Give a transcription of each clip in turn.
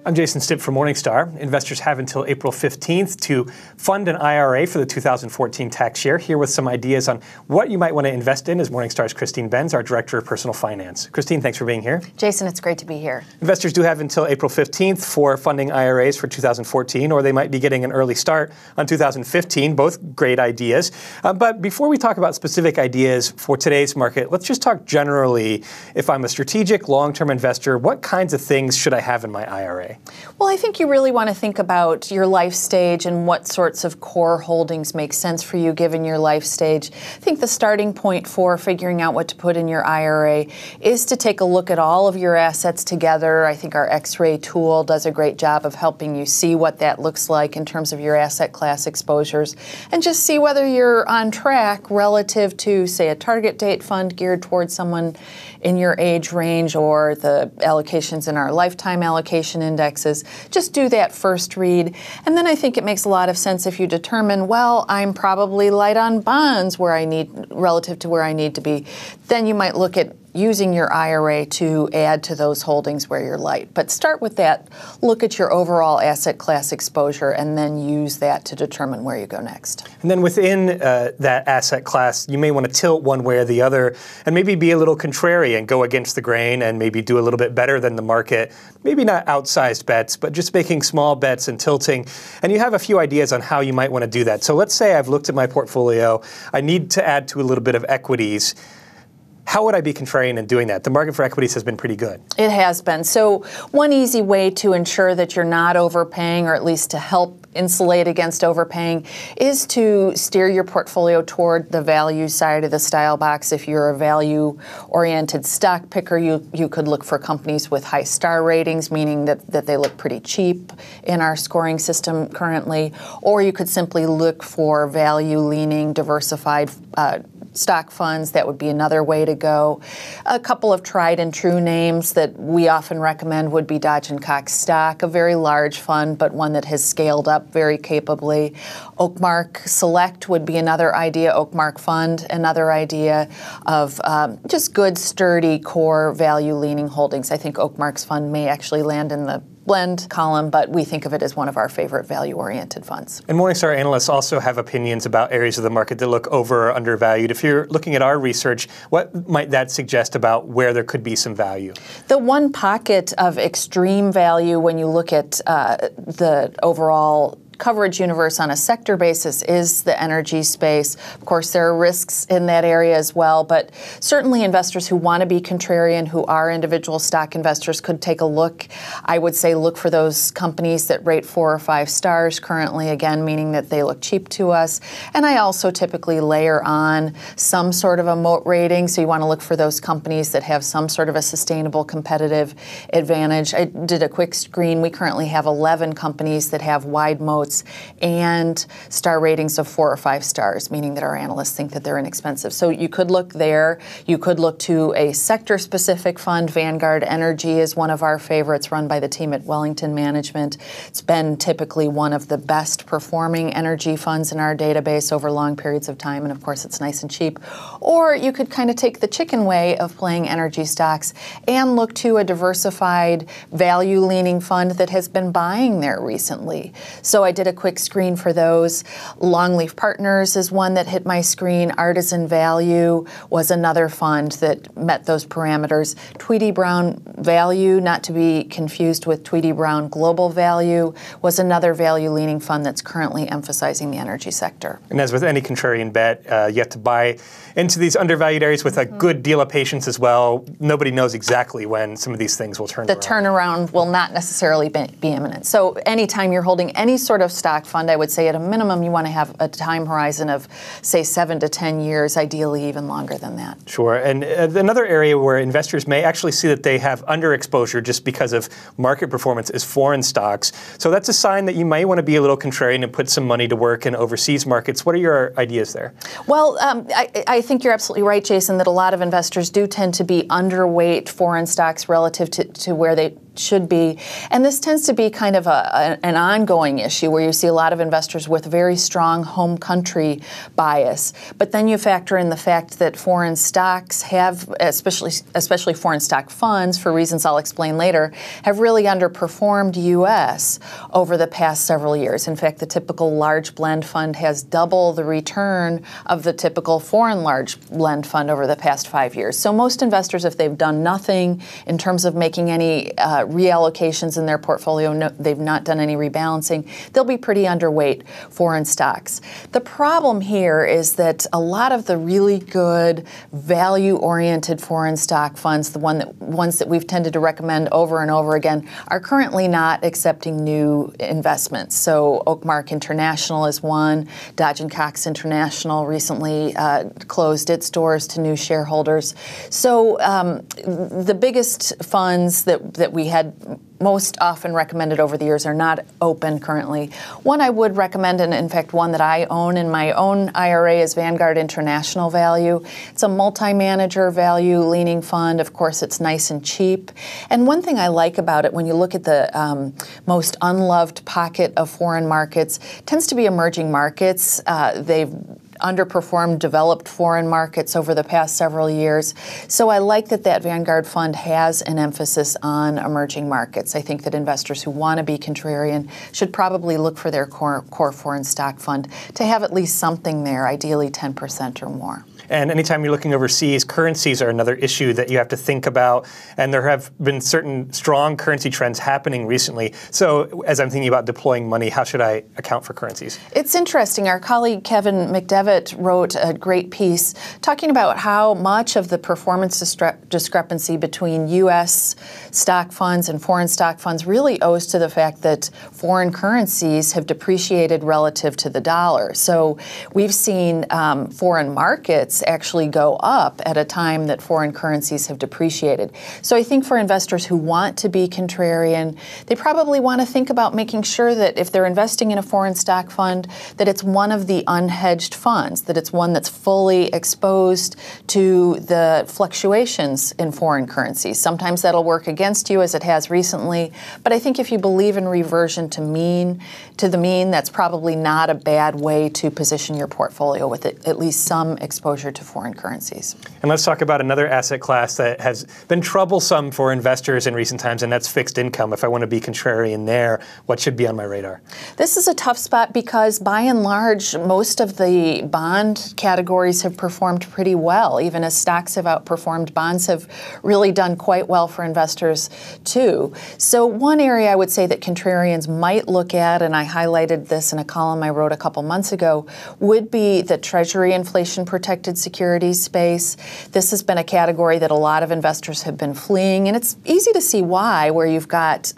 I'm Jason Stipp from Morningstar. Investors have until April 15th to fund an IRA for the 2014 tax year. Here with some ideas on what you might want to invest in is Morningstar's Christine Benz, our Director of Personal Finance. Christine, thanks for being here. Jason, it's great to be here. Investors do have until April 15th for funding IRAs for 2014, or they might be getting an early start on 2015. Both great ideas. But before we talk about specific ideas for today's market, let's just talk generally. If I'm a strategic long-term investor, what kinds of things should I have in my IRA? Well, I think you really want to think about your life stage and what sorts of core holdings make sense for you given your life stage. I think the starting point for figuring out what to put in your IRA is to take a look at all of your assets together. I think our X-ray tool does a great job of helping you see what that looks like in terms of your asset class exposures and just see whether you're on track relative to, say, a target date fund geared towards someone in your age range or the allocations in our lifetime allocation indexes. Just do that first read. And then I think it makes a lot of sense if you determine, well, I'm probably light on bonds where I need, relative to where I need to be. Then you might look at using your IRA to add to those holdings where you're light. But start with that, look at your overall asset class exposure, and then use that to determine where you go next. And then within that asset class, you may want to tilt one way or the other and maybe be a little contrarian, go against the grain and maybe do a little bit better than the market. Maybe not outsized bets, but just making small bets and tilting. And you have a few ideas on how you might want to do that. So let's say I've looked at my portfolio. I need to add to a little bit of equities. How would I be contrarian in doing that? The market for equities has been pretty good. It has been. So one easy way to ensure that you're not overpaying, or at least to help insulate against overpaying, is to steer your portfolio toward the value side of the style box. If you're a value-oriented stock picker, you could look for companies with high star ratings, meaning that they look pretty cheap in our scoring system currently. Or you could simply look for value-leaning, diversified stock funds. That would be another way to go. A couple of tried and true names that we often recommend would be Dodge & Cox stock, a very large fund, but one that has scaled up very capably. Oakmark Select would be another idea. Oakmark Fund, another idea of just good, sturdy, core value-leaning holdings. I think Oakmark's fund may actually land in the blend column, but we think of it as one of our favorite value-oriented funds. And Morningstar analysts also have opinions about areas of the market that look over or undervalued. If you're looking at our research, what might that suggest about where there could be some value? The one pocket of extreme value when you look at the overall coverage universe on a sector basis is the energy space. Of course, there are risks in that area as well, but certainly investors who want to be contrarian, who are individual stock investors, could take a look. I would say look for those companies that rate 4 or 5 stars currently, again, meaning that they look cheap to us. And I also typically layer on some sort of a moat rating, so you want to look for those companies that have some sort of a sustainable competitive advantage. I did a quick screen. We currently have 11 companies that have wide moats and star ratings of 4 or 5 stars, meaning that our analysts think that they're inexpensive. So you could look there. You could look to a sector-specific fund. Vanguard Energy is one of our favorites, run by the team at Wellington Management. It's been typically one of the best performing energy funds in our database over long periods of time, and of course it's nice and cheap. Or you could kind of take the chicken way of playing energy stocks and look to a diversified value-leaning fund that has been buying there recently. So I did a quick screen for those. Longleaf Partners is one that hit my screen. Artisan Value was another fund that met those parameters. Tweedy Brown Value, not to be confused with Tweedy Brown Global Value, was another value-leaning fund that's currently emphasizing the energy sector. And as with any contrarian bet, you have to buy into these undervalued areas with a good deal of patience as well. Nobody knows exactly when some of these things will turn around. The turnaround will not necessarily be imminent. So anytime you're holding any sort of stock fund, I would say at a minimum you want to have a time horizon of, say, 7 to 10 years, ideally even longer than that. Sure. And another area where investors may actually see that they have underexposure just because of market performance is foreign stocks. So that's a sign that you might want to be a little contrarian and put some money to work in overseas markets. What are your ideas there? Well, I think you're absolutely right, Jason, that a lot of investors do tend to be underweight foreign stocks relative to where they should be. And this tends to be kind of an ongoing issue where you see a lot of investors with very strong home country bias. But then you factor in the fact that foreign stocks have, especially foreign stock funds, for reasons I'll explain later, have really underperformed U.S. over the past several years. In fact, the typical large blend fund has double the return of the typical foreign large blend fund over the past 5 years. So most investors, if they've done nothing in terms of making any reallocations in their portfolio, they've not done any rebalancing, they'll be pretty underweight foreign stocks. The problem here is that a lot of the really good value-oriented foreign stock funds, the ones that we've tended to recommend over and over again, are currently not accepting new investments. So Oakmark International is one. Dodge & Cox International recently closed its doors to new shareholders. So the biggest funds that we had most often recommended over the years are not open currently. One I would recommend, and in fact one that I own in my own IRA, is Vanguard International Value. It's a multi-manager value leaning fund. Of course, it's nice and cheap. And one thing I like about it, when you look at the most unloved pocket of foreign markets, tends to be emerging markets. They've underperformed developed foreign markets over the past several years. So I like that Vanguard fund has an emphasis on emerging markets. I think that investors who want to be contrarian should probably look for their core foreign stock fund to have at least something there, ideally 10% or more. And anytime you're looking overseas, currencies are another issue that you have to think about. And there have been certain strong currency trends happening recently. So as I'm thinking about deploying money, how should I account for currencies? It's interesting. Our colleague Kevin McDevitt wrote a great piece talking about how much of the performance discrepancy between U.S. stock funds and foreign stock funds really owes to the fact that foreign currencies have depreciated relative to the dollar. So we've seen foreign markets actually go up at a time that foreign currencies have depreciated. So I think for investors who want to be contrarian, they probably want to think about making sure that if they're investing in a foreign stock fund, that it's one of the unhedged funds, that it's one that's fully exposed to the fluctuations in foreign currencies. Sometimes that'll work against you, as it has recently, but I think if you believe in reversion to the mean, that's probably not a bad way to position your portfolio with at least some exposure to foreign currencies. And let's talk about another asset class that has been troublesome for investors in recent times, and that's fixed income. If I want to be contrarian there, what should be on my radar? This is a tough spot because by and large, most of the bond categories have performed pretty well. Even as stocks have outperformed, bonds have really done quite well for investors too. So one area I would say that contrarians might look at, and I highlighted this in a column I wrote a couple months ago, would be the Treasury inflation-protected securities space. This has been a category that a lot of investors have been fleeing, and it's easy to see why, where you've got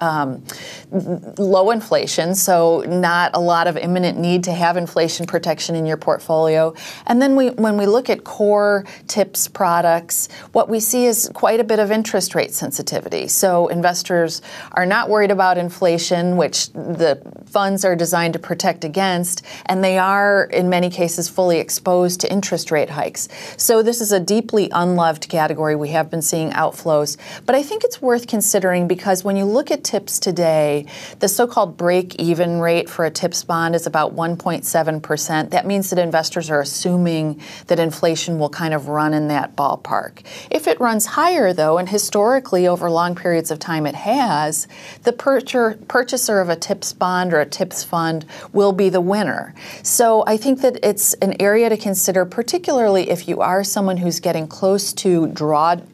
low inflation, so not a lot of imminent need to have inflation protection in your portfolio. And then when we look at core TIPS products, what we see is quite a bit of interest rate sensitivity. So investors are not worried about inflation, which the funds are designed to protect against, and they are, in many cases, fully exposed to interest rate hikes. So this is a deeply unloved category. We have been seeing outflows, but I think it's worth considering because when you look at TIPS today, the so-called break-even rate for a TIPS bond is about 1.7%. That means that investors are assuming that inflation will kind of run in that ballpark. If it runs higher, though, and historically over long periods of time it has, the purchaser of a TIPS bond or a TIPS fund will be the winner. So I think that it's an area to consider, particularly if you are someone who's getting close to drawdown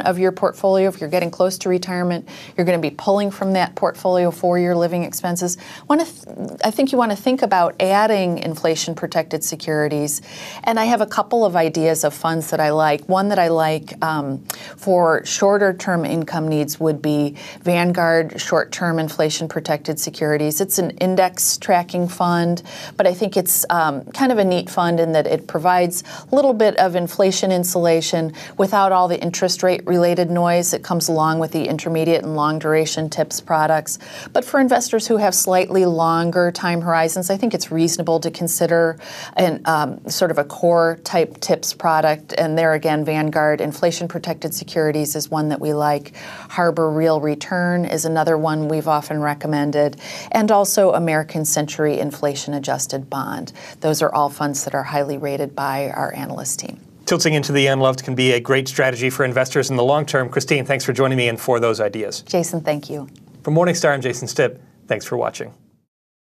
of your portfolio. If you're getting close to retirement, you're going to be pulling from that portfolio for your living expenses. I think you want to think about adding inflation-protected securities. And I have a couple of ideas of funds that I like. One that I like for shorter-term income needs would be Vanguard short-term inflation-protected securities. It's an index tracking fund, but I think it's kind of a neat fund in that it provides a little bit of inflation insulation without all the interest interest rate related noise that comes along with the intermediate and long duration TIPS products. But for investors who have slightly longer time horizons, I think it's reasonable to consider sort of a core type TIPS product. And there again, Vanguard inflation protected securities is one that we like. Harbor Real Return is another one we've often recommended. And also American Century Inflation Adjusted Bond. Those are all funds that are highly rated by our analyst team. Tilting into the unloved can be a great strategy for investors in the long term. Christine, thanks for joining me and for those ideas. Jason, thank you. From Morningstar, I'm Jason Stipp. Thanks for watching.